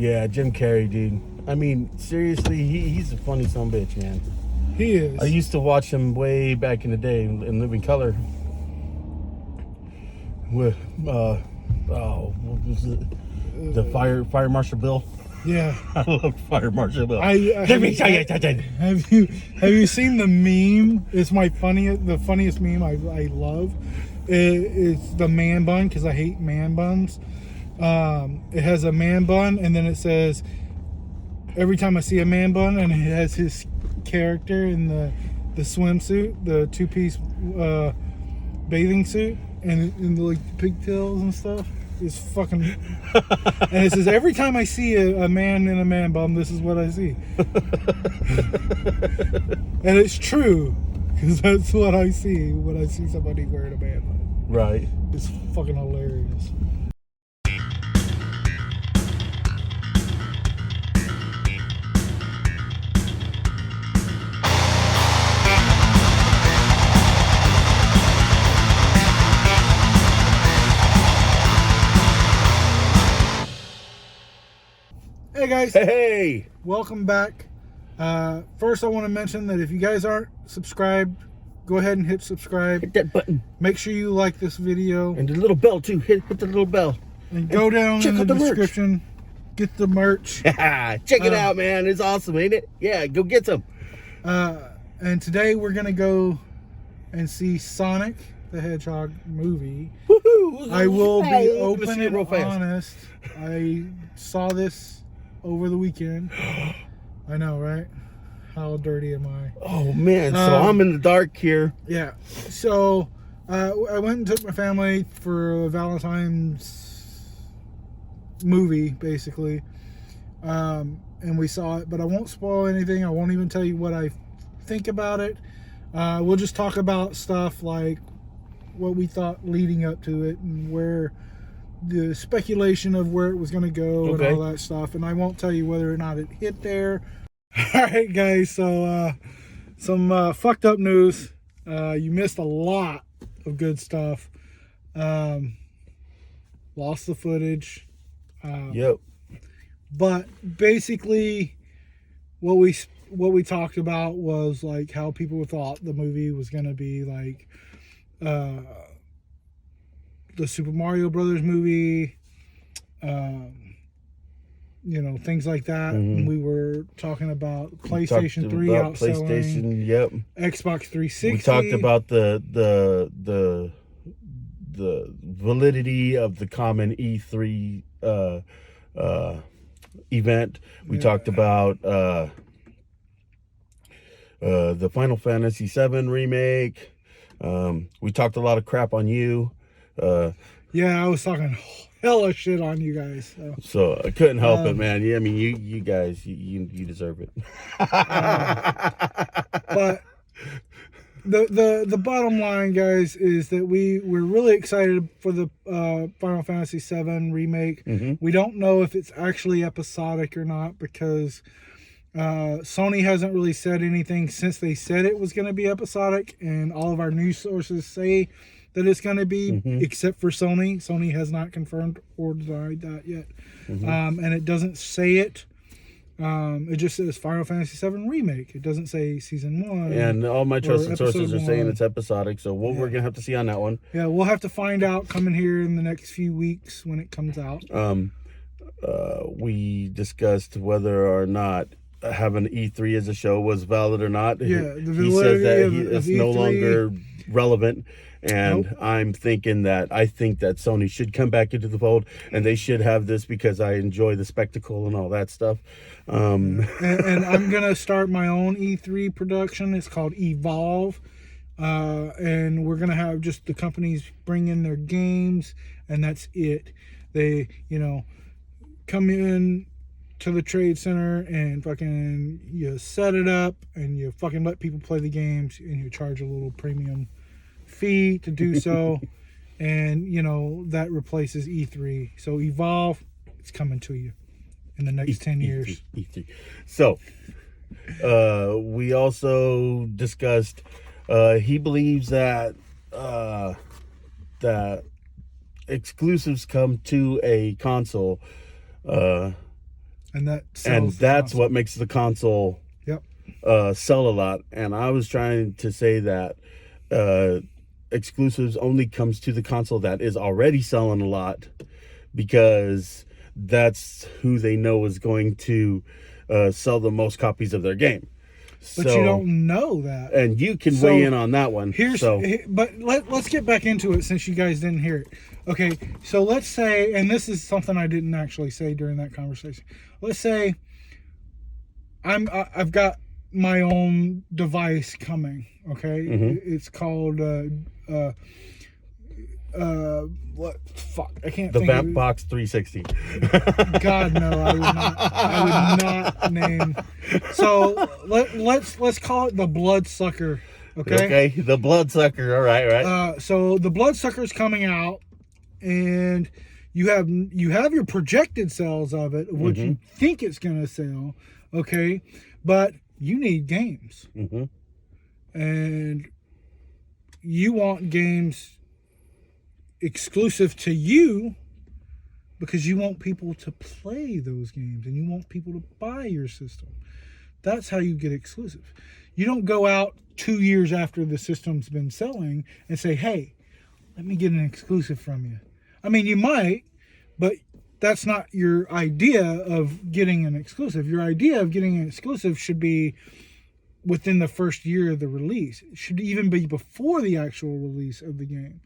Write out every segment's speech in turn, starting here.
Yeah, Jim Carrey, dude. I mean, seriously, he's a funny son of a bitch, man. He is. I used to watch him way back in the day in Living Color. With what was it? The Fire Marshal Bill. Yeah, I love Fire Marshal Bill. have you seen the meme? It's the funniest meme I love. It's the man bun, because I hate man buns. It has a man bun, and then it says, every time I see a man bun, and it has his character in the swimsuit, the two-piece bathing suit, and the like pigtails and stuff. It's fucking, and it says, every time I see a man in a man bun, this is what I see. And it's true, because that's what I see when I see somebody wearing a man bun. Right. It's fucking hilarious. Hey guys. Hey. Welcome back. First I want to mention that if you guys aren't subscribed, go ahead and hit subscribe. Hit that button. Make sure you like this video. And the little bell too. Hit the little bell. And go down in the description. Get the merch. Check it out, man. It's awesome, ain't it? Yeah, go get some. And today we're going to go and see Sonic the Hedgehog movie. Woohoo! I will be Hey, open see it and real fast. honest. I saw this over the weekend. I know, right? How dirty am I? Oh man, so I'm in the dark here. Yeah. So I went and took my family for a Valentine's movie, basically. And we saw it, but I won't spoil anything. I won't even tell you what I think about it. We'll just talk about stuff like what we thought leading up to it and where the speculation of where it was going to go and all that stuff. And I won't tell you whether or not it hit there. All right, guys. So some fucked up news. You missed a lot of good stuff. Lost the footage. Yep. But basically, what we talked about was like how people thought the movie was going to be like the Super Mario Brothers movie, things like that. Mm-hmm. And we were talking about PlayStation 3 outselling PlayStation, yep. Xbox 360. We talked about the validity of the common E3 event. We talked about the Final Fantasy VII remake. We talked a lot of crap on you. Yeah, I was talking hella shit on you guys. So I couldn't help it, man. Yeah, I mean, you guys, you deserve it. But the bottom line, guys, is that we're really excited for the Final Fantasy VII remake. Mm-hmm. We don't know if it's actually episodic or not because Sony hasn't really said anything since they said it was going to be episodic, and all of our news sources say that it's going to be, except for Sony. Sony has not confirmed or denied that yet. And it doesn't say it. It just says Final Fantasy VII Remake. It doesn't say Season 1. And all my trusted sources are saying it's episodic, so we're going to have to see on that one. Yeah, we'll have to find out coming here in the next few weeks when it comes out. We discussed whether or not having E3 as a show was valid or not. Yeah, he said that it's no longer relevant. And I think that Sony should come back into the fold, and they should have this because I enjoy the spectacle and all that stuff. And I'm gonna start my own E3 production. It's called Evolve, and we're gonna have just the companies bring in their games, and that's it. They, come in to the trade center and fucking you set it up, and you fucking let people play the games, and you charge a little premium fee to do so. And that replaces E3. So Evolve, it's coming to you in the next 10 years. E3. So we also discussed he believes that that exclusives come to a console And that's what makes the console Yep. Sell a lot. And I was trying to say that exclusives only comes to the console that is already selling a lot, because that's who they know is going to sell the most copies of their game. But you don't know that. And you can weigh in on that one. But let's get back into it since you guys didn't hear it. Okay, so let's say, and this is something I didn't actually say during that conversation. Let's say I've got my own device coming. Okay, it's called what? Fuck, I can't. The think Vamp of it. Box 360. God no, I would not name. So let's call it the Bloodsucker. Okay, the Bloodsucker. All right. So the Bloodsucker is coming out, and you have your projected sales of it, what you think it's gonna sell. Okay, but you need games, and you want games exclusive to you because you want people to play those games and you want people to buy your system. That's how you get exclusive. You don't go out 2 years after the system's been selling and say, hey, let me get an exclusive from you. I mean, you might, but that's not your idea of getting an exclusive. Your idea of getting an exclusive should be within the first year of the release. It should even be before the actual release of the game.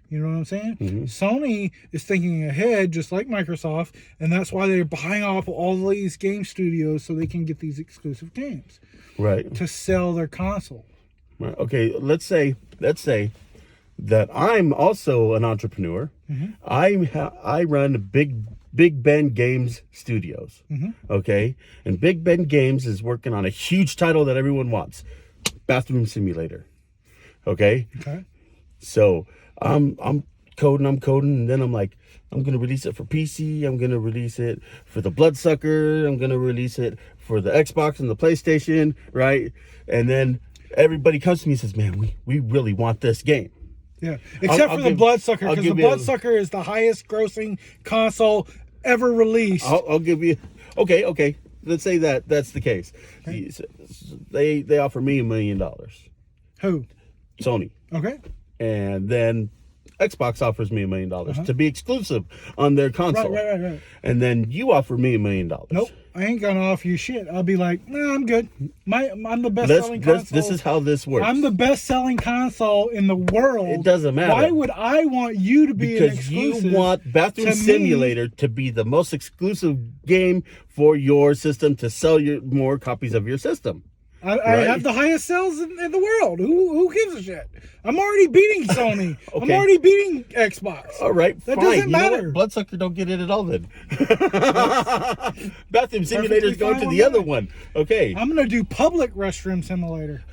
You know what I'm saying? Sony is thinking ahead, just like Microsoft, and that's why they're buying off all these game studios so they can get these exclusive games, right, to sell their console. Right. Okay, let's say that I'm also an entrepreneur. I run Big Ben Games Studios. Okay, and Big Ben Games is working on a huge title that everyone wants, Bathroom Simulator. Okay. So I'm coding, and then I'm like, I'm gonna release it for PC, I'm gonna release it for the Bloodsucker, I'm gonna release it for the Xbox and the PlayStation, right? And then everybody comes to me and says, man, we really want this game. Yeah, except for the Bloodsucker, because the Bloodsucker is the highest grossing console ever released. I'll give you, okay, let's say that's the case. Okay. They offer me $1 million. Who? Sony. Okay. And then Xbox offers me $1 million to be exclusive on their console. Right. And then you offer me $1 million. Nope, I ain't gonna offer you shit. I'll be like, nah, I'm good. I'm the best selling console. This is how this works. I'm the best selling console in the world. It doesn't matter. Why would I want you to be an exclusive? Because you want Bathroom Simulator to be the most exclusive game for your system, to sell more copies of your system. I have the highest sales in the world. Who gives a shit? I'm already beating Sony. I'm already beating Xbox. All right, that fine. doesn't matter. Bloodsucker don't get it at all then. Bathroom Simulator's going to the other one. Okay. I'm gonna do Public Restroom Simulator.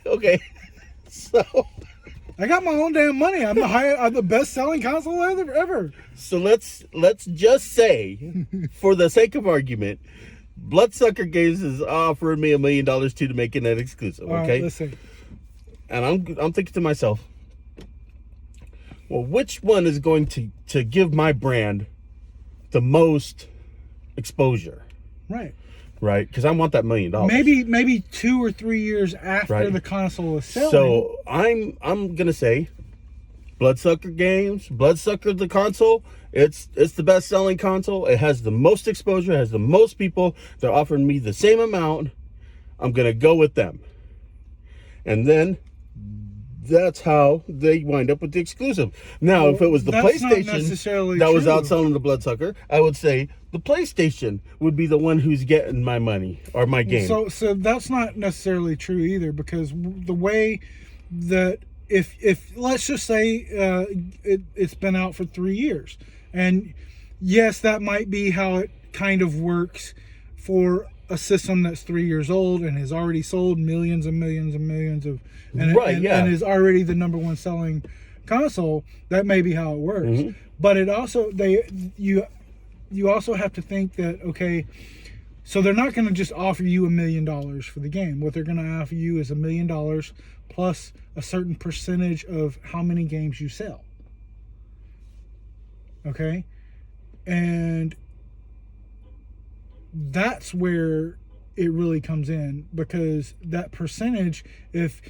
Okay. So I got my own damn money. I'm the best selling console ever. So let's just say, for the sake of argument, Bloodsucker Games is offering me $1 million to make it an exclusive. Okay. All right, listen. And I'm thinking to myself, well, which one is going to give my brand the most exposure? Right, because I want that $1 million. Maybe 2 or 3 years after the console is selling. So I'm gonna say, Bloodsucker Games, Bloodsucker the console. It's the best selling console. It has the most exposure. It has the most people. They're offering me the same amount. I'm gonna go with them. And then that's how they wind up with the exclusive. Now, if it was the PlayStation that was outselling the Bloodsucker, I would say the PlayStation would be the one who's getting my money or my game. So that's not necessarily true either, because the way that if let's just say it's been out for 3 years, and yes, that might be how it kind of works for a system that's 3 years old and has already sold millions and millions and millions of and is already the number one selling console. That may be how it works. But it also you also have to think that, okay, So they're not going to just offer you $1 million for the game. What they're going to offer you is $1 million plus a certain percentage of how many games you sell. Okay? And that's where it really comes in, because that percentage, if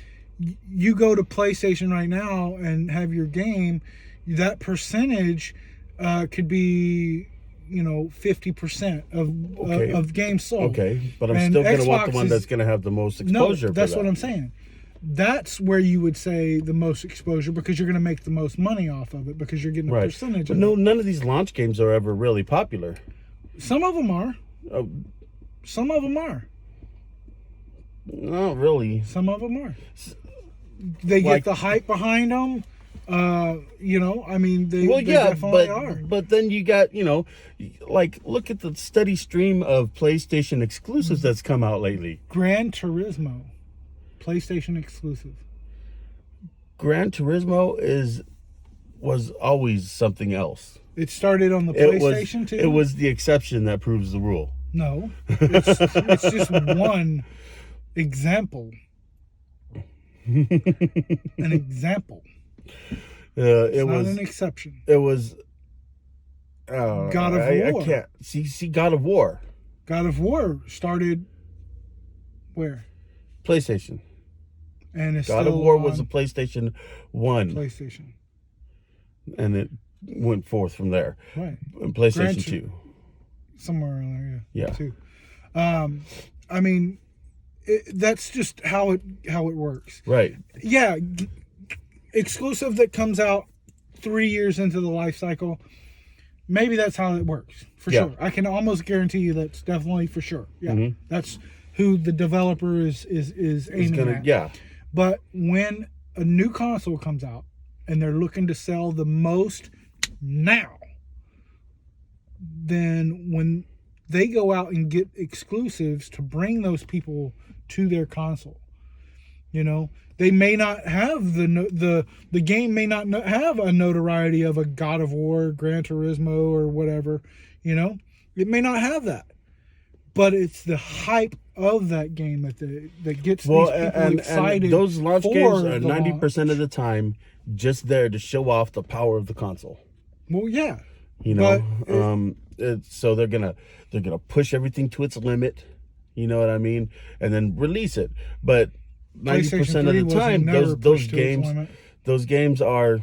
you go to PlayStation right now and have your game, that percentage could be, 50% of games sold. Okay, but I'm And still going to want Xbox the one that's going to have the most exposure. No, that's what I'm saying. That's where you would say the most exposure, because you're going to make the most money off of it, because you're getting a percentage but of it. none of these launch games are ever really popular. Some of them are. Oh, Some of them are. not really. Some of them are. They get the hype behind them. They definitely are. But then you got, look at the steady stream of PlayStation exclusives that's come out lately. Gran Turismo, PlayStation exclusive. Gran Turismo was always something else. It started on the PlayStation too? It was the exception that proves the rule. No, it's just one example. An example. It's not an exception. It was. God of War. I can't see God of War. God of War started where? PlayStation. And it's God of War was a PlayStation 1. PlayStation. And it went forth from there. Right. And PlayStation 2. Somewhere around there, yeah. 2. That's just how it works. Right. Yeah. Exclusive that comes out 3 years into the life cycle. Maybe that's how it works. For sure. I can almost guarantee you that's definitely for sure. Yeah. Mm-hmm. That's who the developer is aiming at. Yeah. But when a new console comes out and they're looking to sell the most now, then when they go out and get exclusives to bring those people to their console, they may not have the game may not have a notoriety of a God of War, Gran Turismo, or whatever. It may not have that, but it's the hype of that game that gets these people excited. And those launch games are 90% of the time just there to show off the power of the console. Well, yeah. So they're gonna push everything to its limit. You know what I mean? And then release it. But 90% of the time, those games are.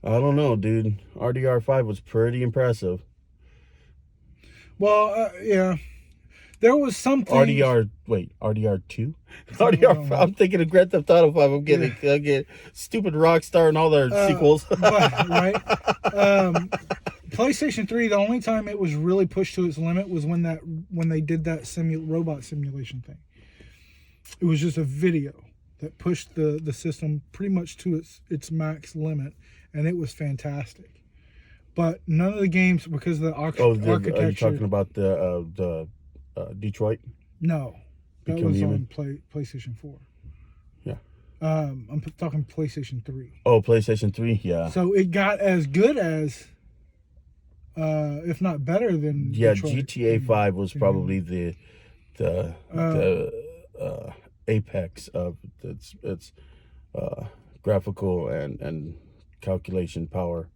I don't know, dude. RDR5 was pretty impressive. Well, yeah. There was something. RDR2? RDR5. I'm thinking of Grand Theft Auto 5. I'm getting stupid Rockstar and all their sequels. Right. PlayStation 3, the only time it was really pushed to its limit was when they did that robot simulation thing. It was just a video that pushed the system pretty much to its max limit, and it was fantastic. But none of the games, because of the architecture. Are you talking about the Detroit? No, that was on PlayStation 4. Yeah. I'm talking PlayStation 3. Oh, PlayStation 3, yeah. So it got as good as, if not better than. Yeah, Detroit. GTA 5 was probably the apex of its graphical and calculation power.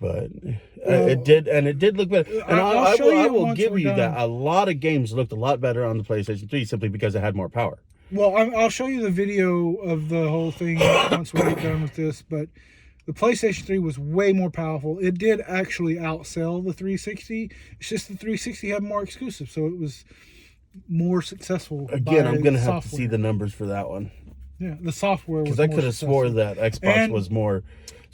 But it did look better. And I will give you that a lot of games looked a lot better on the PlayStation 3 simply because it had more power. Well, I'll show you the video of the whole thing once we get done with this. But the PlayStation 3 was way more powerful. It did actually outsell the 360. It's just the 360 had more exclusives, so it was more successful. Again, I'm going to have to see the numbers for that one. Yeah, the software was because I could have swore that Xbox was more.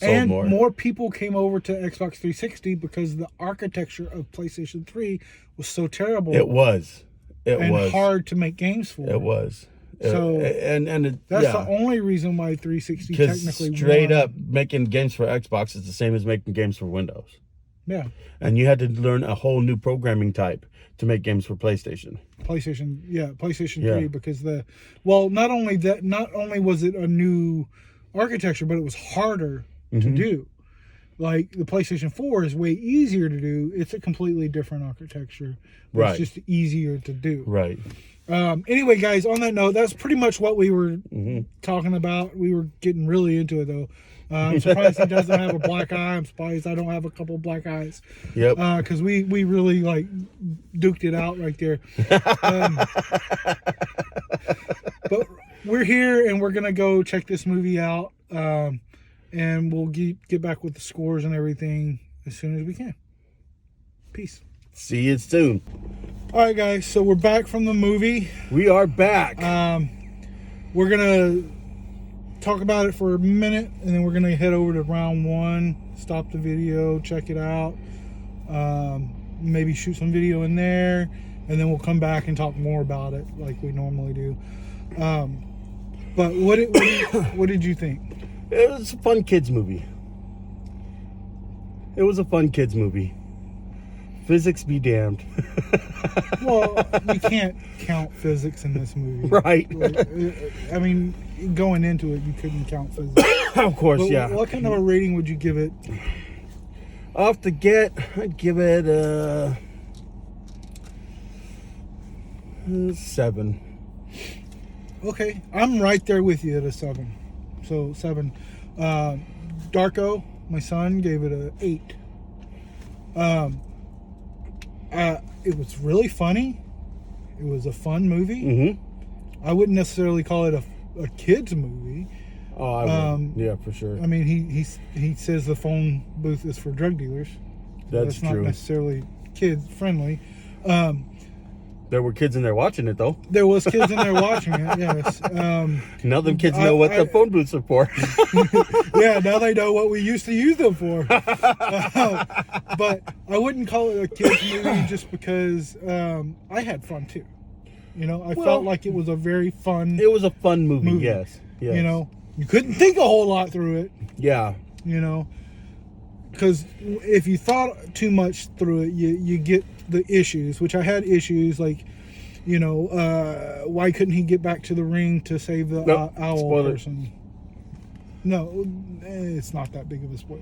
And more people came over to Xbox 360 because the architecture of PlayStation 3 was so terrible. It was. Hard to make games for. It was. So that's the only reason why 360 technically straight up making games for Xbox is the same as making games for Windows. Yeah. And you had to learn a whole new programming type to make games for PlayStation. PlayStation 3 because not only was it a new architecture, but it was harder to do Like the PlayStation 4 is way easier to do. It's a completely different architecture. Right. It's just easier to do. Right. Anyway, guys, on that note, that's pretty much what we were talking about. We were getting really into it, though. I'm surprised he doesn't have a black eye. I'm surprised I don't have a couple black eyes. Yep. Because we really, like, duked it out right there. But we're here, and we're going to go check this movie out. And we'll get back with the scores and everything as soon as we can. Peace. See you soon. All right, guys. So we're back from the movie. We are back. We're gonna talk about it for a minute, and then we're gonna head over to round one. Stop the video, check it out. Maybe shoot some video in there, and then we'll come back and talk more about it like we normally do. But what did you think? It was a fun kids movie. It was a fun kids movie. Physics be damned. Well, you can't count physics in this movie. Right. Like, I mean, going into it, you couldn't count physics. Of course, But yeah. what kind of a rating would you give it? Off the get, I'd give it 7. Okay, I'm right there with you at a 7. So 7. Darko, my son, gave it a 8. It was really funny. It was a fun movie. Mm-hmm. I wouldn't necessarily call it a kids movie. Oh, I would. Yeah, for sure. I mean, he says the phone booth is for drug dealers. That's not true. necessarily kid friendly. There were kids in there watching it, though. There was kids in there watching it. Yes. Now them kids know what the phone booths are for. Yeah, now they know what we used to use them for. But I wouldn't call it a kids movie just because I had fun too. You know, I felt like it was a very fun. It was a fun movie. Yes. You know, you couldn't think a whole lot through it. Yeah. You know, because if you thought too much through it, you get the issues, which I had issues like, you know, why couldn't he get back to the ring to save the owl Spoiler. person? No, it's not that big of a spoiler.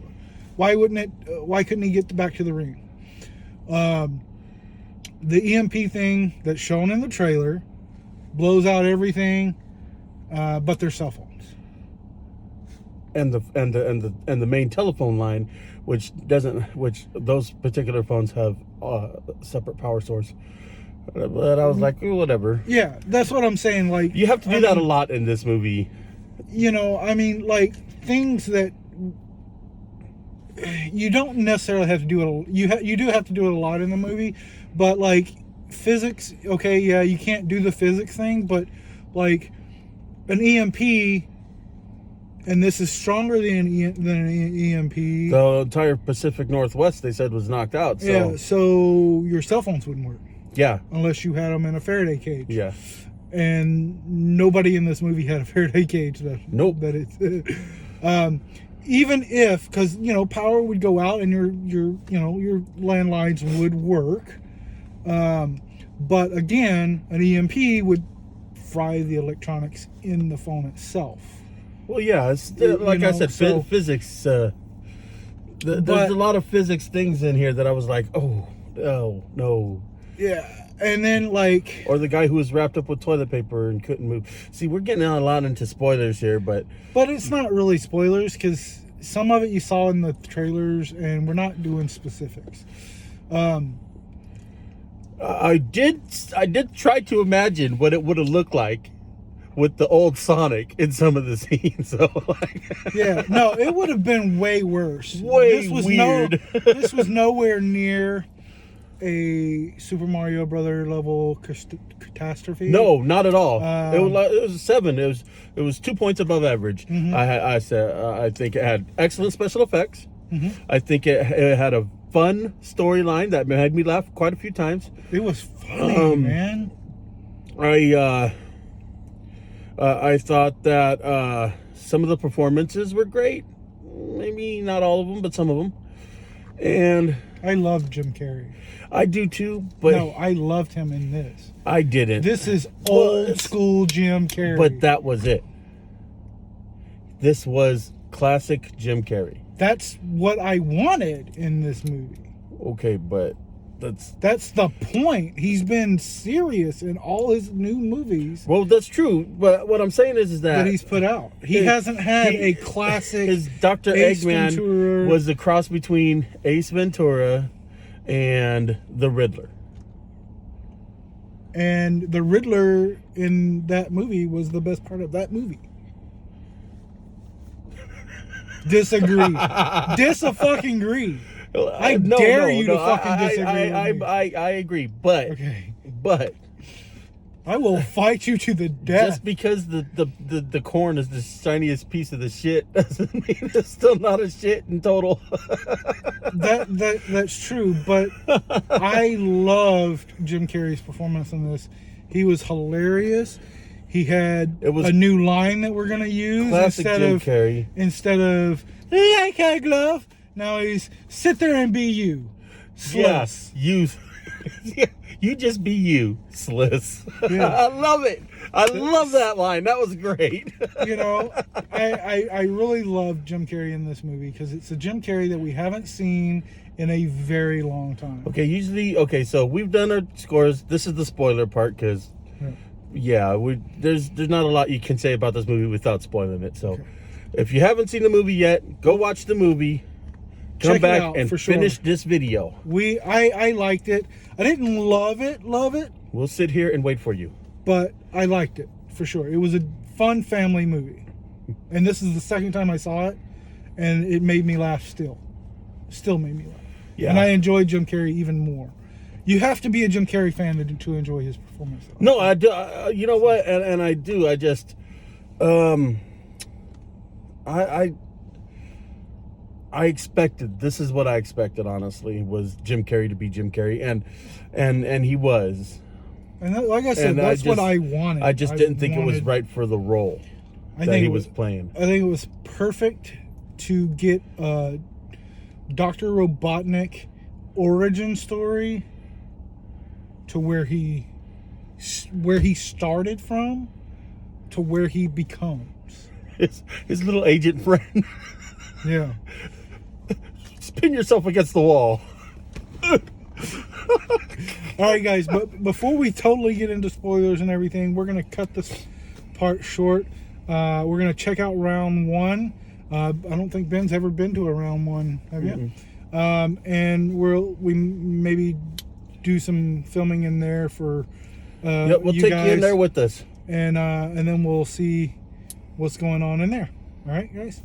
Why couldn't he get back to the ring? The EMP thing that's shown in the trailer blows out everything, but their cell phones. And the main telephone line, which those particular phones have a separate power source. But I was like, whatever. Yeah, that's what I'm saying. Like, You have to do that a lot in this movie. You know, I mean, like things that you don't necessarily have to do it. You do have to do it a lot in the movie, but like physics. Okay, yeah, you can't do the physics thing, but like an EMP. And this is stronger than an EMP. The entire Pacific Northwest, they said, was knocked out. So. Yeah, so your cell phones wouldn't work. Yeah. Unless you had them in a Faraday cage. Yeah. And nobody in this movie had a Faraday cage. Nope. Even if, because, you know, power would go out and your landlines would work. But again, an EMP would fry the electronics in the phone itself. Well, yeah, it's like I said, physics. There's a lot of physics things in here that I was like, oh no. Yeah, and then like, or the guy who was wrapped up with toilet paper and couldn't move. See, we're getting a lot into spoilers here, but it's not really spoilers because some of it you saw in the trailers, and we're not doing specifics. I did try to imagine what it would have looked like with the old Sonic in some of the scenes. So, yeah, no, it would have been way worse. This was weird. This was nowhere near a Super Mario Brother level catastrophe. No, not at all. It was a 7. It was 2 points above average. Mm-hmm. I think it had excellent special effects. Mm-hmm. I think it had a fun storyline that made me laugh quite a few times. It was funny, man. I thought that some of the performances were great. Maybe not all of them, but some of them. And I love Jim Carrey. I do too, but no, I loved him in this. I didn't. This is old school Jim Carrey. But that was it. This was classic Jim Carrey. That's what I wanted in this movie. Okay, but that's the point. He's been serious in all his new movies. Well, that's true. But what I'm saying is that he's put out. He hasn't had a classic. His Dr. Ace Eggman Ventura. was the cross between Ace Ventura and the Riddler. And the Riddler in that movie was the best part of that movie. Disagree. Dis-a-fucking-agree. I dare you to fucking disagree. I agree, but okay. But I will fight you to the death. Just because the corn is the shiniest piece of the shit doesn't mean it's still not a shit in total. That's true, but I loved Jim Carrey's performance in this. He was hilarious. He had a new line that we're gonna use instead of hey, I can't glove. Now he's sit there and be you. Yes, you. You just be you, Sliss. Yeah. I love it. I love that line. That was great. You know, I really love Jim Carrey in this movie because it's a Jim Carrey that we haven't seen in a very long time. Okay, so we've done our scores. This is the spoiler part because, there's not a lot you can say about this movie without spoiling it. So, if you haven't seen the movie yet, go watch the movie. Come back and finish this video. I liked it. I didn't love it. We'll sit here and wait for you. But I liked it for sure. It was a fun family movie. And this is the second time I saw it. And it made me laugh still. Still made me laugh. Yeah. And I enjoyed Jim Carrey even more. You have to be a Jim Carrey fan to enjoy his performance. No, I do. You know what? And I do. I just... I expected, this is what I expected, honestly, was Jim Carrey to be Jim Carrey, and he was. And like I said, that's what I wanted. I just didn't think it was right for the role that he was playing. I think it was perfect to get Dr. Robotnik origin story to where he started from to where he becomes. His little agent friend. Yeah. Spin yourself against the wall. All right, guys, but before we totally get into spoilers and everything, we're going to cut this part short. We're going to check out round one. I don't think Ben's ever been to a round one, have you? And we maybe do some filming in there for we'll take you in there with us. And then we'll see what's going on in there. All right, guys?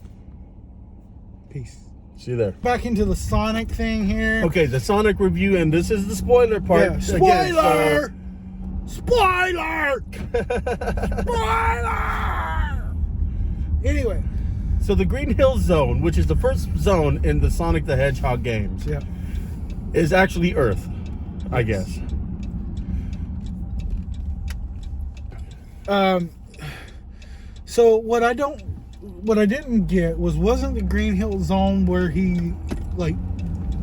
Peace. See you there. Back into the Sonic thing here. Okay, the Sonic review, and this is the spoiler part. Yeah, spoiler! Spoiler! Spoiler! Anyway. So the Green Hill Zone, which is the first zone in the Sonic the Hedgehog games, is actually Earth, I guess. So what I didn't get wasn't the Green Hill Zone where he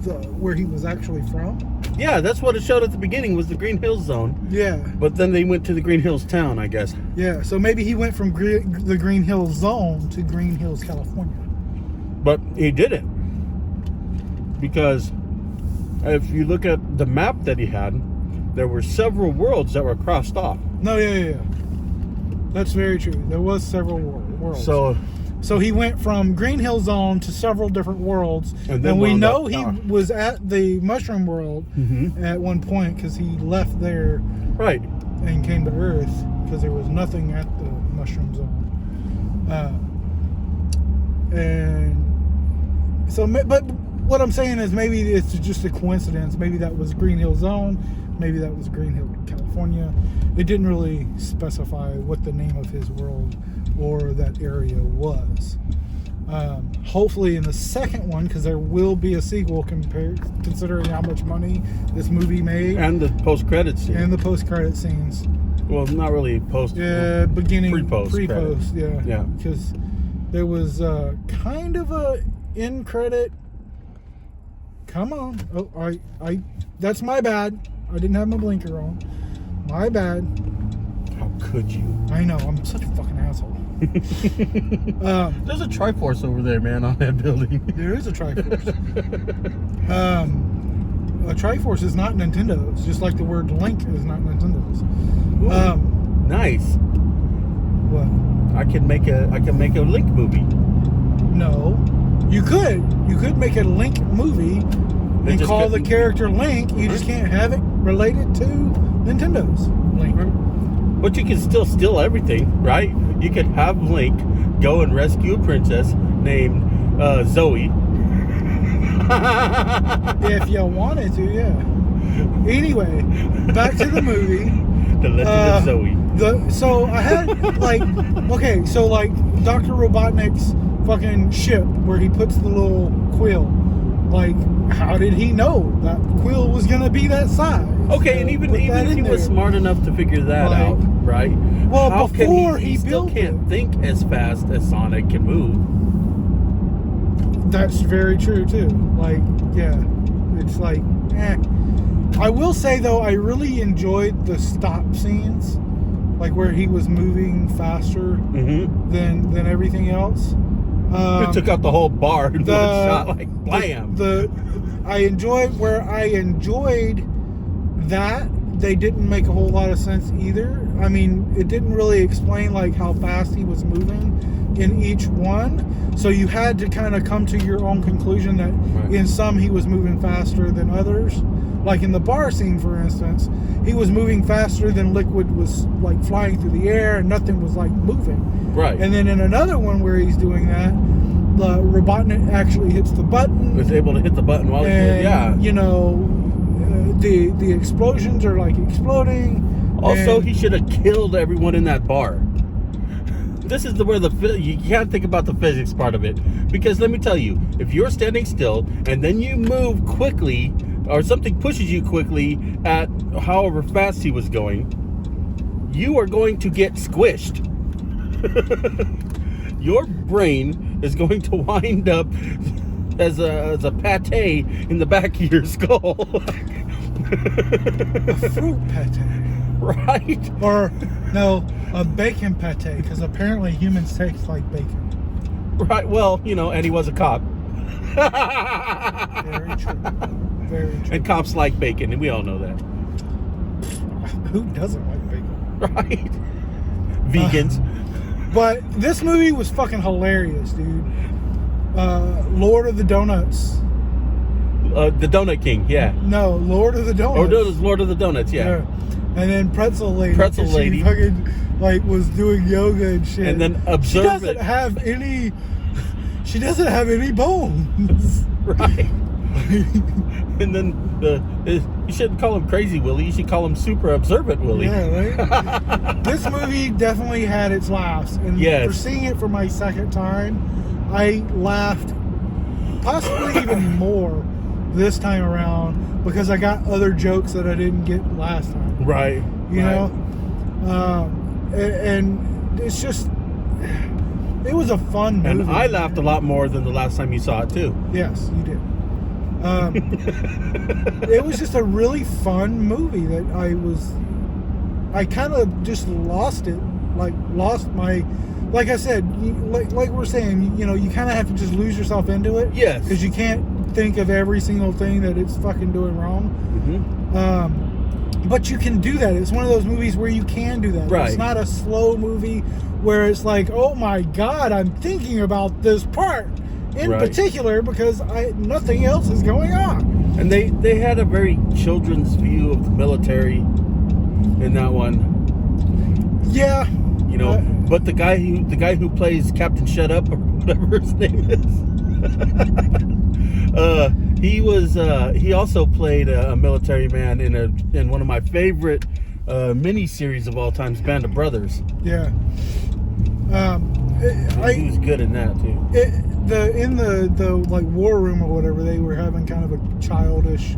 where he was actually from? Yeah, that's what it showed at the beginning, was the Green Hills Zone. Yeah. But then they went to the Green Hills town, I guess. Yeah, so maybe he went from the Green Hills Zone to Green Hills, California. But he didn't. Because if you look at the map that he had, there were several worlds that were crossed off. No, yeah. That's very true. There was several worlds. So he went from Green Hill Zone to several different worlds, and we know he was at the Mushroom World at one point because he left there, right, and came to Earth because there was nothing at the Mushroom Zone. And so, but what I'm saying is maybe it's just a coincidence. Maybe that was Green Hill Zone. Maybe that was Green Hill, California. It didn't really specify what the name of his world or that area was. Hopefully in the second one, because there will be a sequel considering how much money this movie made. And the post-credit scene. And the post-credit scenes. Well, not really post. Yeah, beginning. Pre-post, yeah. Yeah. Because there was kind of a end credit. Come on. Oh, that's my bad. I didn't have my blinker on. My bad. How could you? I know, I'm such a fucking asshole. There's a Triforce over there, man, on that building. There is a Triforce. A Triforce is not Nintendo's, just like the word Link is not Nintendo's. Ooh, nice. What? I can make a Link movie. No. You could make a Link movie and call the character Link. You just can't have it related to Nintendo's Link. But you can still steal everything, right? You could have Link go and rescue a princess named Zoe. If you wanted to, yeah. Anyway, back to the movie. The Legend of Zoe. So I had like Dr. Robotnik's fucking ship where he puts the little quill. Like, how did he know that quill was gonna be that size? Okay, and even if he was smart enough to figure that out, right? Well, how before he still can't think as fast as Sonic can move. That's very true too. Like, yeah, it's like, I will say though, I really enjoyed the stop scenes, like where he was moving faster than everything else. It took out the whole bar in one shot, like blam. I enjoyed that. They didn't make a whole lot of sense either. I mean, it didn't really explain like how fast he was moving in each one. So you had to kind of come to your own conclusion that in some he was moving faster than others. Like in the bar scene, for instance, he was moving faster than Liquid was like flying through the air and nothing was like moving. Right. And then in another one where he's doing that, the Robotnik actually hits the button. Was able to hit the button while he did, yeah. You know, the explosions are like exploding. Also, he should have killed everyone in that bar. This is where you can't think about the physics part of it, because let me tell you, if you're standing still and then you move quickly, or something pushes you quickly at however fast he was going, you are going to get squished. Your brain is going to wind up as a pate in the back of your skull. A fruit pate. Right. Or, no, a bacon pate, because apparently humans taste like bacon. Right, well, you know, and he was a cop. Very true. Very true. And cops like bacon, and we all know that. Who doesn't like bacon? Right. Vegans. But this movie was fucking hilarious, dude. Lord of the Donuts. The Donut King, yeah. No, Lord of the Donuts. Or Lord of the Donuts, yeah. And then Pretzel Lady. Pretzel Lady. She fucking, like, was doing yoga and shit. And then She doesn't have any bones. Right. And then you shouldn't call him Crazy Willie. You should call him Super Observant Willie. Yeah, right? This movie definitely had its laughs. And for seeing it for my second time, I laughed possibly even more this time around because I got other jokes that I didn't get last time. Right. You know? And it's just... It was a fun movie. And I laughed a lot more than the last time you saw it, too. Yes, you did. It was just a really fun movie that I kind of just lost it. Like I said, like we're saying, you know, you kind of have to just lose yourself into it. Yes. Because you can't think of every single thing that it's fucking doing wrong. But you can do that. It's one of those movies where you can do that. Right. It's not a slow movie where it's like, oh my God, I'm thinking about this part in particular because nothing else is going on. And they had a very children's view of the military in that one. Yeah. You know, but the guy who plays Captain Shut Up or whatever his name is, he also played a military man in one of my favorite mini series of all times, Band of Brothers. Yeah. He was good in that too. In the like war room or whatever, they were having kind of a childish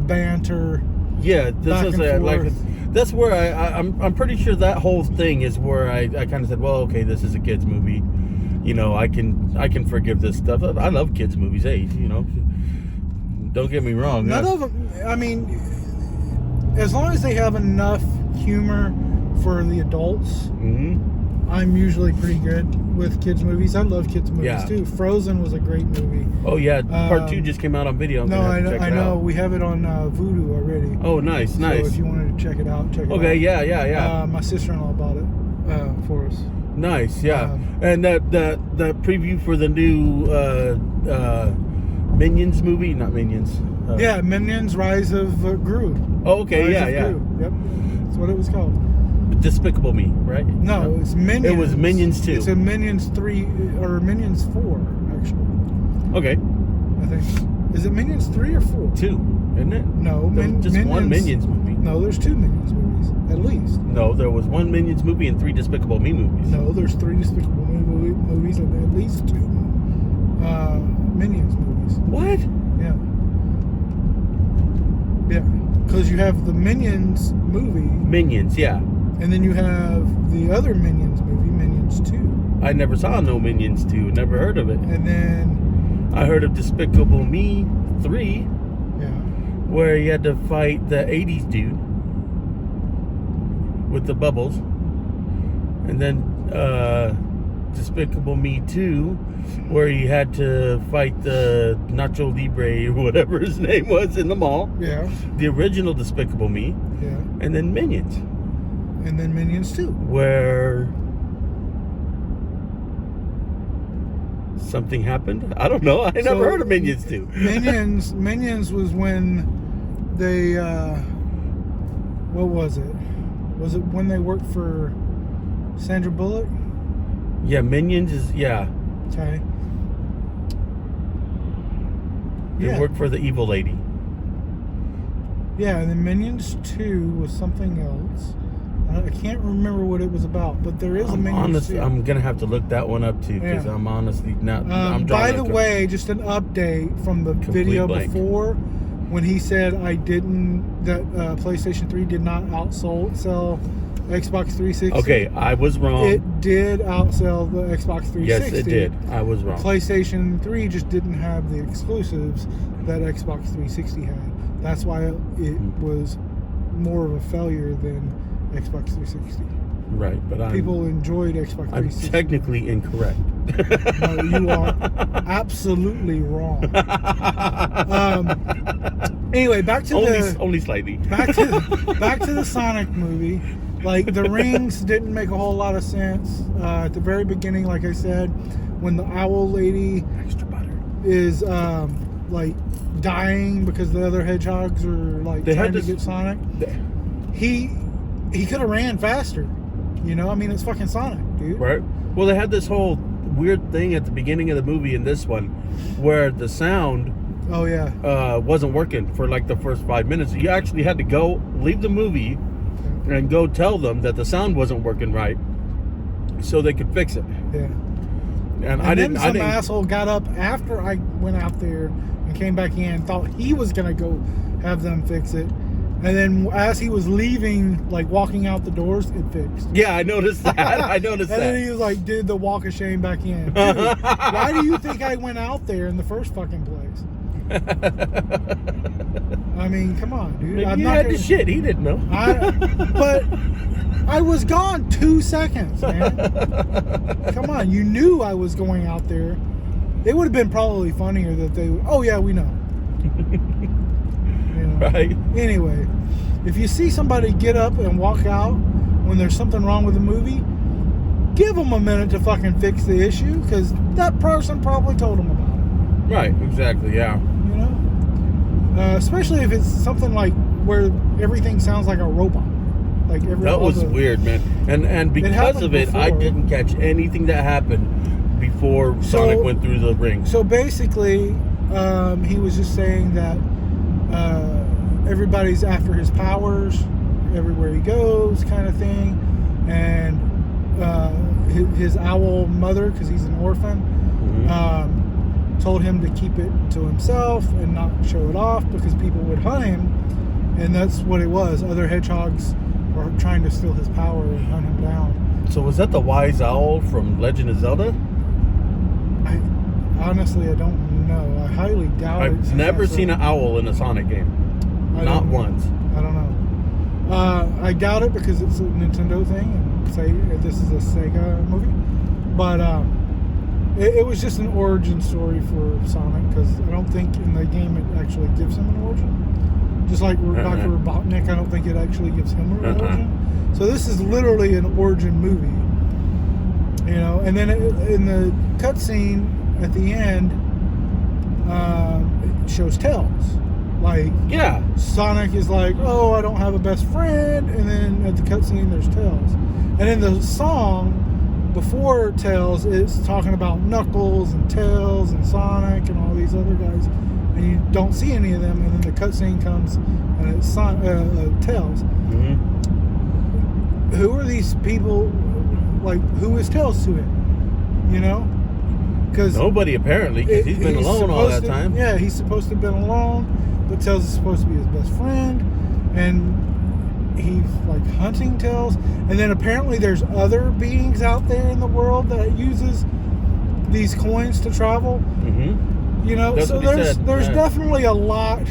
banter. Yeah, that's where I'm pretty sure that whole thing is where I kind of said, well, okay, this is a kids movie. You know, I can forgive this stuff. I love kids movies. Hey, you know, don't get me wrong. None of them. I mean, as long as they have enough humor for the adults, I'm usually pretty good with kids movies. I love kids movies too. Frozen was a great movie. Oh yeah, part 2 just came out on video. I know. We have it on Vudu already. Oh, nice. So if you wanted to check it out, check it out. Okay, yeah. My sister-in-law bought it for us. Nice, yeah. And the preview for the new Minions movie, not Minions. Minions: Rise of Gru. Oh, okay, Rise of Gru. Yep, that's what it was called. Despicable Me, right? No, it's Minions. It was Minions 2. It's a Minions 3 or Minions 4, actually. Okay. I think. Is it Minions 3 or 4? 2, isn't it? No, just Minions, one Minions movie. No, there's 2 Minions movies, at least. No, there was 1 Minions movie and 3 Despicable Me movies. No, there's 3 Despicable Me movies and at least 2 Minions movies. What? Yeah. Yeah, because you have the Minions movie. Minions, yeah. And then you have the other Minions movie, Minions 2. I never saw no Minions 2. Never heard of it. And then I heard of Despicable Me 3. Yeah. Where he had to fight the 80s dude with the bubbles. And then Despicable Me 2, where he had to fight the Nacho Libre or whatever his name was in the mall. Yeah. The original Despicable Me. Yeah. And then Minions. And then Minions 2. Where something happened? I don't know. I never heard of Minions 2. Minions was when they what was it? Was it when they worked for Sandra Bullock? Yeah, Minions is Okay. They work for the evil lady. Yeah, and then Minions 2 was something else. I can't remember what it was about, but there is a Minions 2. I'm gonna have to look that one up too, because I'm honestly not. By the way, just an update from the video before, when he said that PlayStation 3 did not sell Xbox 360. Okay, I was wrong. It did outsell the Xbox 360. Yes, it did. I was wrong. PlayStation 3 just didn't have the exclusives that Xbox 360 had. That's why it was more of a failure than Xbox 360. Right, but people enjoyed Xbox 360. I'm technically incorrect. No, you are absolutely wrong. Anyway, back to only slightly. Back to the Sonic movie. Like, the rings didn't make a whole lot of sense. At the very beginning, like I said, when the owl lady extra butter is like dying because the other hedgehogs are like trying to get Sonic, he could have ran faster. You know, I mean, it's fucking Sonic, dude. Right. Well, they had this whole weird thing at the beginning of the movie in this one, where the sound wasn't working for like the first 5 minutes. You actually had to leave the movie and go tell them that the sound wasn't working right, so they could fix it. Yeah. And then some asshole got up after I went out there and came back in, thought he was gonna go have them fix it. And then as he was leaving, like walking out the doors, it fixed. Yeah, I noticed that. And then he was like, did the walk of shame back in. Dude, why do you think I went out there in the first fucking place? I mean, come on, dude. Maybe the shit. He didn't know. But I was gone 2 seconds, man. Come on, you knew I was going out there. It would have been probably funnier that they would, oh yeah, we know. Right. Anyway, if you see somebody get up and walk out when there's something wrong with the movie, give them a minute to fucking fix the issue, because that person probably told them about it. Right, exactly, yeah. You know? Especially if it's something like where everything sounds like a robot. Like that was weird, man. And because of it, I didn't catch anything that happened before Sonic went through the ring. So basically, he was just saying that everybody's after his powers everywhere he goes, kind of thing. And his owl mother, because he's an orphan, told him to keep it to himself and not show it off because people would hunt him. And that's what it was. Other hedgehogs were trying to steal his power and hunt him down. So was that the wise owl from Legend of Zelda? Honestly, I don't know. I highly doubt it. I've never seen an owl in a Sonic game. Not once. I don't know. I doubt it because it's a Nintendo thing, and say this is a Sega movie. But it was just an origin story for Sonic, because I don't think in the game it actually gives him an origin. Just like Dr. Robotnik, I don't think it actually gives him an origin. So this is literally an origin movie. You know, and then in the cutscene at the end, it shows Tails. Like, Yeah. Sonic is like, oh, I don't have a best friend, and then at the cutscene there's Tails. And in the song before Tails, it's talking about Knuckles and Tails and Sonic and all these other guys, and you don't see any of them. And then the cutscene comes, and it's Tails. Mm-hmm. Who are these people? Like, who is Tails to him? You know? Because Nobody apparently, because he's been alone all that time. Yeah, he's supposed to have been alone, but Tails is supposed to be his best friend, and he's like hunting Tails. And then apparently there's other beings out there in the world that uses these coins to travel. Mm-hmm. You know, That's so what he there's said. definitely a lot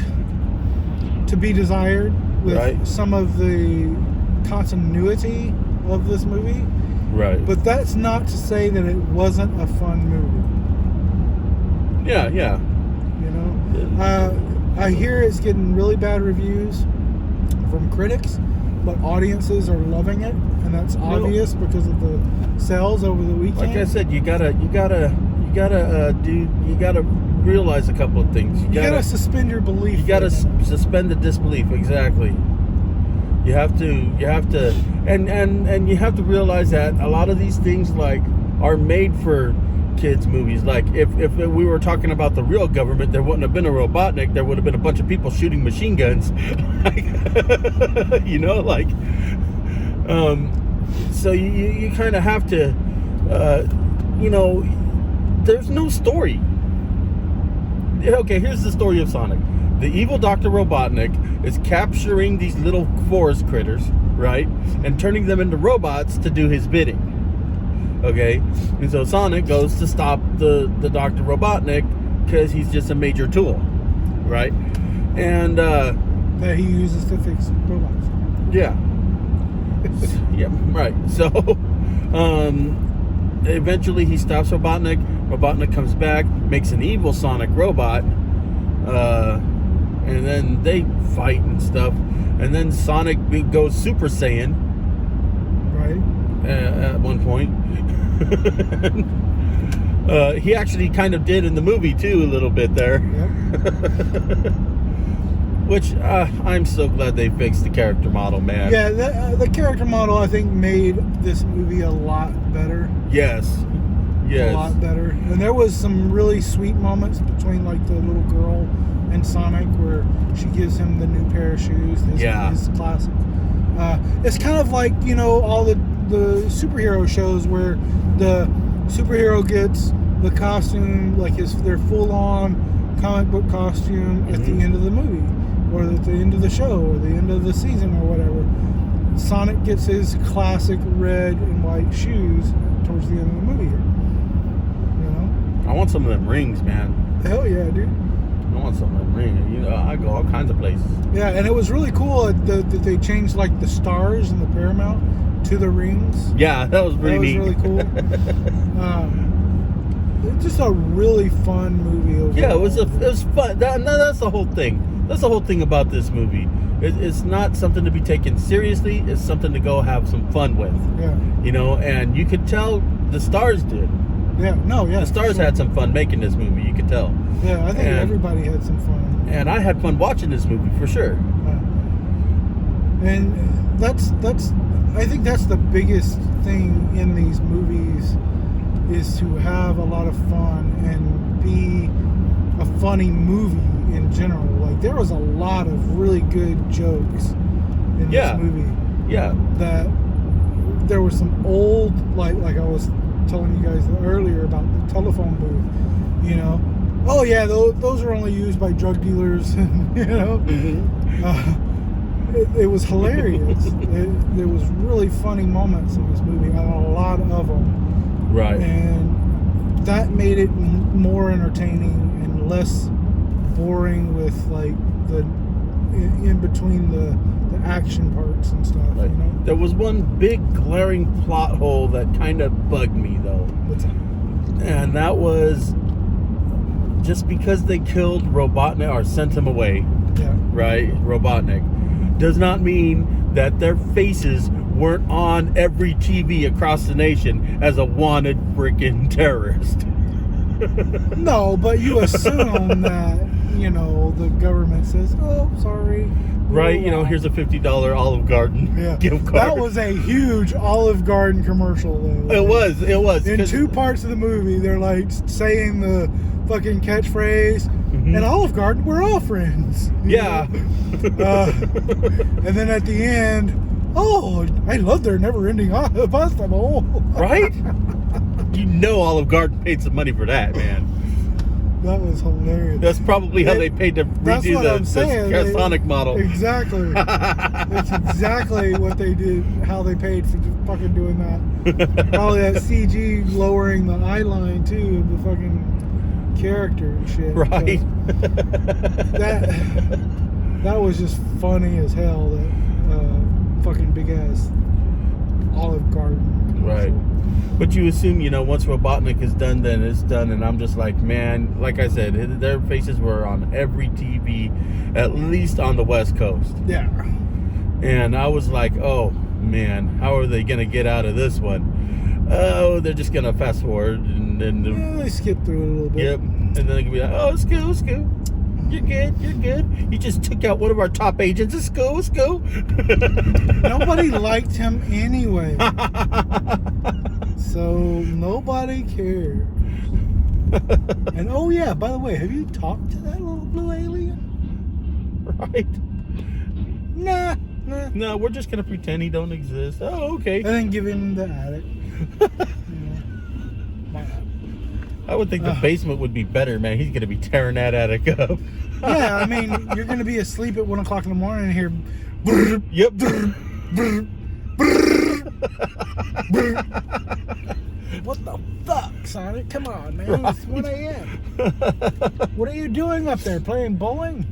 to be desired with some of the continuity of this movie. Right. But that's not to say that it wasn't a fun movie. Yeah. You know, I hear it's getting really bad reviews from critics, but audiences are loving it, and that's obvious because of the sales over the weekend. Like I said, you gotta realize a couple of things. You gotta suspend your belief. You gotta suspend the disbelief. Exactly. You have to, and you have to realize that a lot of these things are made for kids' movies. Like if we were talking about the real government, there wouldn't have been a Robotnik. There would have been a bunch of people shooting machine guns. You know, so you kind of have to, you know, there's no story. Okay, here's the story of Sonic. The evil Dr. Robotnik is capturing these little forest critters, right? And turning them into robots to do his bidding. Okay? And so Sonic goes to stop the Dr. Robotnik because he's just a major tool, right? And that he uses to fix robots. Yeah. Yeah, right. So eventually he stops Robotnik. Robotnik comes back, makes an evil Sonic robot. And then they fight and stuff. And then Sonic goes Super Saiyan. Right. At one point. He actually kind of did in the movie too, a little bit there. Yep. Which I'm so glad they fixed the character model, man. Yeah, the character model, I think, made this movie a lot better. Yes. A lot better. And there was some really sweet moments between the little girl and Sonic where she gives him the new pair of shoes. His classic. It's kind of like, you know, all the superhero shows where the superhero gets the costume, their full-on comic book costume at the end of the movie, or at the end of the show, or the end of the season, or whatever. Sonic gets his classic red and white shoes towards the end of the movie here. You know? I want some of them rings, man. Hell yeah, dude. I want some of them rings. You know, I go all kinds of places. Yeah, and it was really cool that they changed the stars and the Paramount to the rings. Yeah, that was pretty neat. That was really cool. It's just a really fun movie overall. Yeah, it was fun. That's the whole thing. That's the whole thing about this movie. It's not something to be taken seriously. It's something to go have some fun with. Yeah. You know, and you could tell the stars did. Yeah. No. Yeah. The stars had some fun making this movie. You could tell. Yeah, I think everybody had some fun. And I had fun watching this movie for sure. And I think that's the biggest thing in these movies, is to have a lot of fun and be a funny movie in general. There was a lot of really good jokes in this movie. Yeah. That there was some old, like I was telling you guys earlier about the telephone booth, you know. Oh yeah, those are only used by drug dealers, you know. It was hilarious. There was really funny moments in this movie, and a lot of them. Right. And that made it more entertaining and less boring with the in between the action parts and stuff. Like, You know? there was one big glaring plot hole that kind of bugged me though, What's that? and that was just because they killed Robotnik or sent him away, Yeah. right? Robotnik does not mean that their faces weren't on every TV across the nation as a wanted freaking terrorist. No, but you assume that, you know, the government says, oh, sorry. Right, you know, here's a $50 Olive Garden gift card. That was a huge Olive Garden commercial, though. It was. In 2 parts of the movie, they're like saying the fucking catchphrase, and Olive Garden, we're all friends. Yeah. And then at the end, oh, I love their never-ending pasta bowl. Right? You know Olive Garden paid some money for that, man. That was hilarious. That's probably how they paid to redo the Sonic model. Exactly. That's exactly what they did, how they paid for fucking doing that. Probably that CG lowering the eye line, too, of the fucking character and shit. Right. That was just funny as hell, that fucking big-ass Olive Garden commercial. Right. But you assume, you know, once Robotnik is done, then it's done. And I'm just like, man, like I said, their faces were on every TV, at least on the West Coast. Yeah. And I was like, oh, man, how are they going to get out of this one? Oh, they're just going to fast forward. And then They skipped through it a little bit. Yep. And then they can be like, oh, it's cool. You're good. You just took out one of our top agents. It's cool. Nobody liked him anyway. So nobody cared. And oh yeah, by the way, have you talked to that little blue alien? Right. Nah. No, we're just going to pretend he don't exist. Oh, okay. And then give him the attic. Why not? I would think the basement would be better, man. He's going to be tearing that attic up. Yeah, I mean, you're going to be asleep at 1 o'clock in the morning and hear... Brr, Yep. brr, brr, brr, brr. What the fuck, Sonic? Come on, man. Right. It's 1 a.m. What are you doing up there? Playing bowling?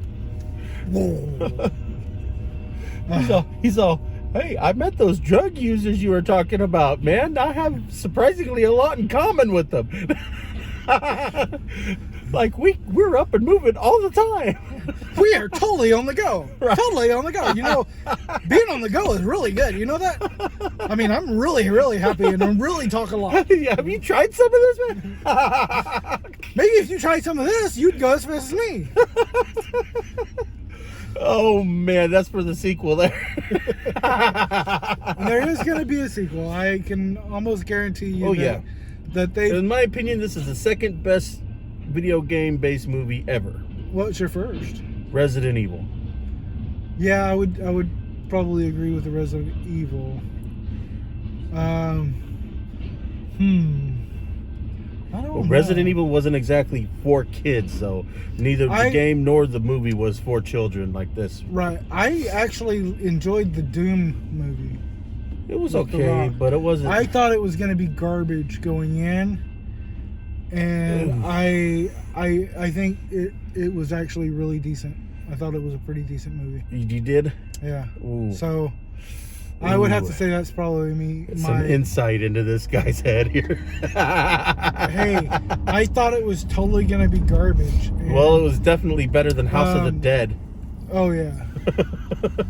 Whoa. He's all, hey, I met those drug users you were talking about, man. I have surprisingly a lot in common with them. Like, we're up and moving all the time. We are totally on the go. Right. Totally on the go. You know, being on the go is really good. You know that? I mean, I'm really, really happy and I'm really talk a lot. Have you tried some of this, man? Maybe if you tried some of this, you'd go as fast as me. Oh, man, that's for the sequel there. There is going to be a sequel. I can almost guarantee you that they... In my opinion, this is the second best video game-based movie ever. What's your first? Resident Evil. Yeah, I would probably agree with the Resident Evil. I don't know. Resident Evil wasn't exactly for kids, so neither the game nor the movie was for children like this. Right. I actually enjoyed the Doom movie. It was okay, but it wasn't. I thought it was going to be garbage going in, and I think it was actually really decent. I thought it was a pretty decent movie. You did? Yeah. Ooh. So I would have to say that's probably me. Some insight into this guy's head here. Hey, I thought it was totally going to be garbage. Well, it was definitely better than House of the Dead. Oh yeah.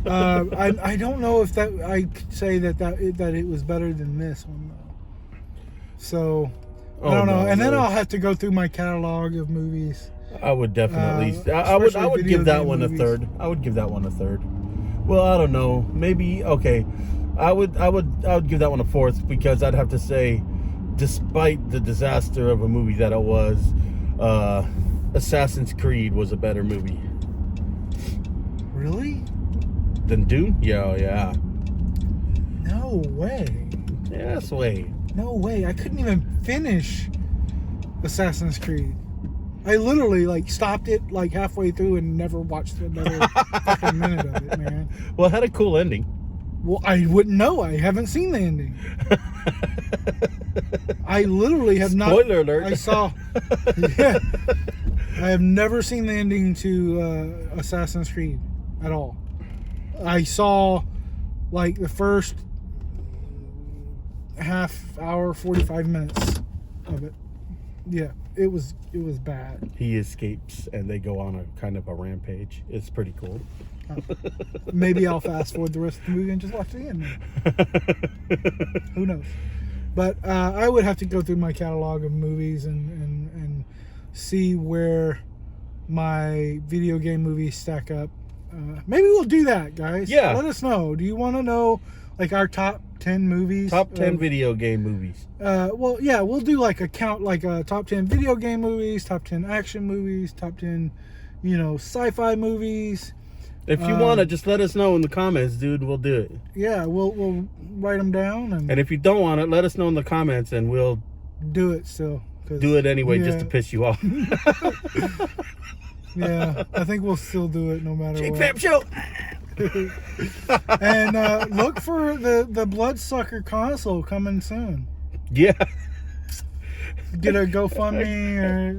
I don't know if that I could say that it was better than this one though. So I don't know. And then I'll have to go through my catalog of movies. I would definitely. I would give that one a third. I would give that one a third. Well, I don't know. Maybe okay. I would give that one a fourth because I'd have to say, despite the disaster of a movie that it was, Assassin's Creed was a better movie. Really? Than Doom? Yeah. No way. Yes way. No way. I couldn't even finish Assassin's Creed. I literally stopped it halfway through and never watched another fucking minute of it, man. Well, it had a cool ending. Well, I wouldn't know. I haven't seen the ending. I literally have not. Spoiler alert. I saw. Yeah. I have never seen the ending to Assassin's Creed at all. I saw like the first half hour, 45 minutes of it. Yeah, it was bad. He escapes and they go on a kind of a rampage. It's pretty cool. Maybe I'll fast forward the rest of the movie and just watch the end. Who knows? But I would have to go through my catalog of movies and see where my video game movies stack up. Maybe we'll do that, guys. Yeah. Let us know. Do you want to know like our top 10 movies? Top 10 video game movies. Well, yeah, we'll do like a count, like top 10 video game movies, top 10 action movies, top 10, sci-fi movies. If you want to, just let us know in the comments, dude. We'll do it. Yeah, we'll write them down. And if you don't want it, let us know in the comments and we'll do it still. Do it anyway, just to piss you off. Yeah, I think we'll still do it no matter what. Vamp Show! And look for the Bloodsucker console coming soon. Yeah. Get a GoFundMe or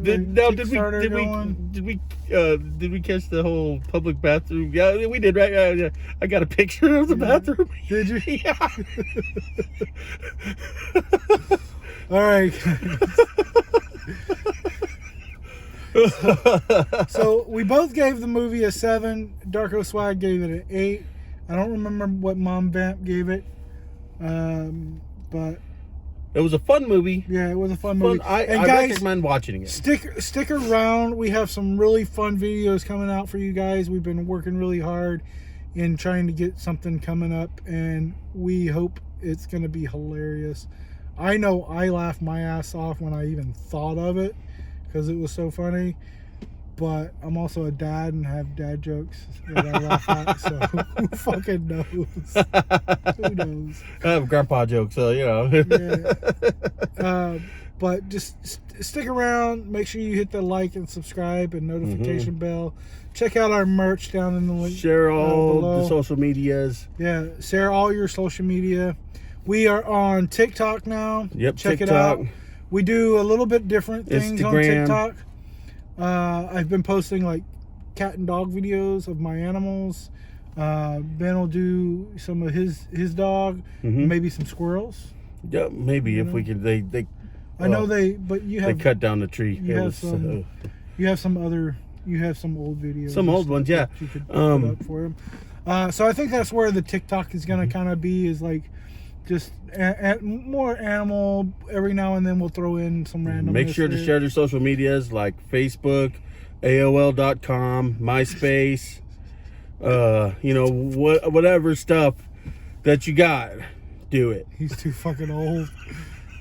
did we catch the whole public bathroom? Yeah, we did, right? Yeah. I got a picture of the bathroom. Did you? Yeah. All right. So we both gave the movie a 7. Darko Swag gave it an 8. I don't remember what Mom Vamp gave it, but it was a fun movie. Yeah, it was a fun movie. I guys, recommend watching it. Stick around. We have some really fun videos coming out for you guys. We've been working really hard in trying to get something coming up, and we hope it's going to be hilarious. I know I laughed my ass off when I even thought of it because it was so funny. But I'm also a dad and have dad jokes that I laugh at, so who fucking knows? Who knows? I have grandpa jokes, so Yeah. But just stick around. Make sure you hit the like and subscribe and notification bell. Check out our merch down in the link. Share all below. the social medias. Yeah, share all your social media. We are on TikTok now. Yep, check TikTok. it out. We do a little bit different things on Instagram. TikTok. I've been posting like cat and dog videos of my animals. Ben will do some of his dog, maybe some squirrels. Yeah, maybe if we could. They I know but you have they cut down the tree. You have some old videos. Some old ones, yeah. You could put up for him. So I think that's where the TikTok is gonna kind of be, is like just more animal. Every now and then we'll throw in some random. Make sure to share their social medias like Facebook, AOL.com, MySpace, whatever stuff that you got. Do it. He's too fucking old.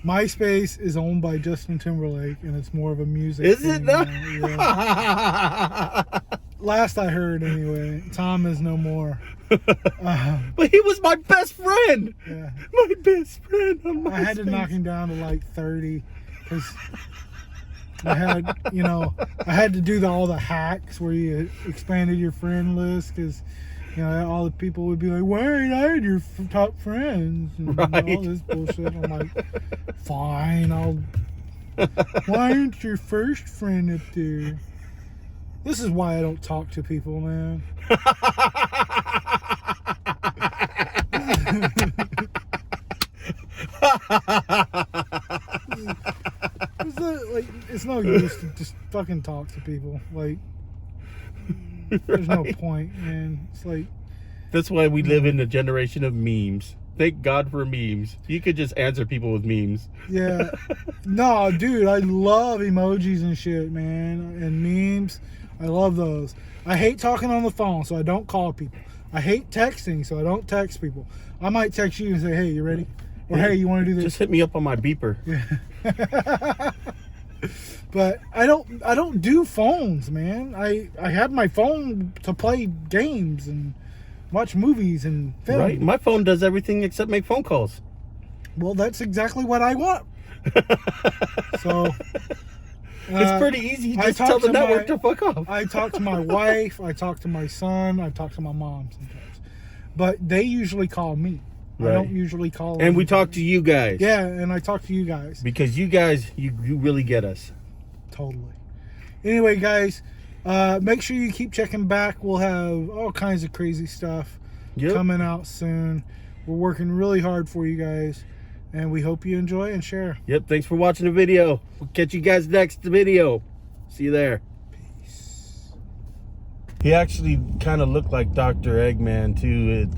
MySpace is owned by Justin Timberlake, and it's more of a music. Is it not? Yeah. Last I heard, anyway. Tom is no more. But he was my best friend. Yeah. My best friend. I had to knock him down to like 30 because I had to do all the hacks where you expanded your friend list because all the people would be like, "Why ain't I your top friends?" And all this bullshit. I'm like, fine, why ain't your first friend up there? This is why I don't talk to people, man. It's no use to just fucking talk to people. Like, there's no point, man. It's like, that's why we live in a generation of memes. Thank God for memes. You could just answer people with memes. Yeah. No, dude, I love emojis and shit, man. And memes. I love those. I hate talking on the phone, so I don't call people. I hate texting, so I don't text people. I might text you and say, "Hey, you ready?" Or, "Hey, you want to do this?" Just hit me up on my beeper. Yeah. But I don't do phones, man. I have my phone to play games and watch movies and film. Right. My phone does everything except make phone calls. Well, that's exactly what I want. So it's pretty easy. Just tell the network to fuck off. I talk to my wife. I talk to my son. I talk to my mom sometimes. But they usually call me. Right. I don't usually call them. And we talk to you guys. Yeah, and I talk to you guys. Because you guys, you really get us. Totally. Anyway, guys, make sure you keep checking back. We'll have all kinds of crazy stuff coming out soon. We're working really hard for you guys, and we hope you enjoy and share. Yep. Thanks for watching the video. We'll catch you guys next video. See you there. Peace. He actually kind of looked like Dr. Eggman too,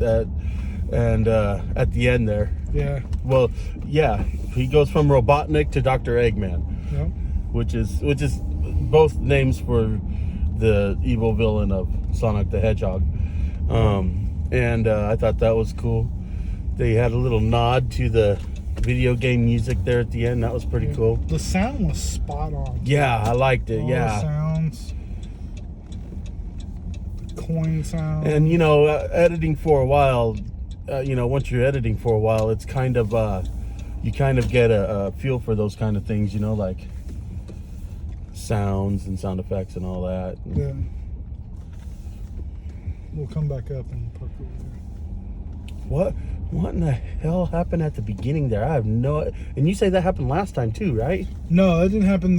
at the end there. Yeah. Well, yeah, he goes from Robotnik to Dr. Eggman, Yep. which is both names for the evil villain of Sonic the Hedgehog. I thought that was cool. They had a little nod to the video game music there at the end. That was pretty cool. The sound was spot on. Yeah, I liked it. All Yeah. the sounds. Coin sound. And editing for a while, once you're editing for a while, it's kind of you kind of get a feel for those kind of things, like sounds and sound effects and all that. Yeah. We'll come back up and park over there. What in the hell happened at the beginning there? I have no. And you say that happened last time too, right? No, that didn't happen.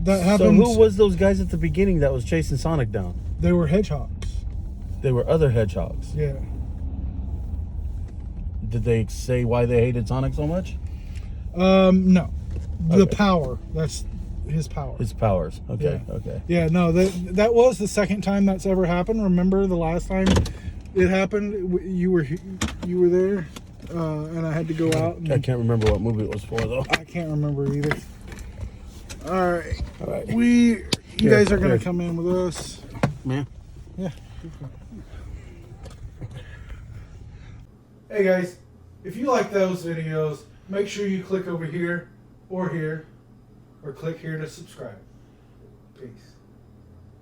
That happened. So who was those guys at the beginning that was chasing Sonic down? They were hedgehogs. They were other hedgehogs. Yeah. Did they say why they hated Sonic so much? No. The Okay. power. That's his power. His powers. Okay. Yeah. Okay. Yeah, no, that was the second time that's ever happened. Remember the last time it happened? You were there, and I had to go out. And I can't remember what movie it was for though. I can't remember either. All right. All right. You guys are gonna here. come in with us. Man. Yeah. Hey guys, if you like those videos, make sure you click over here or click here to subscribe. Peace.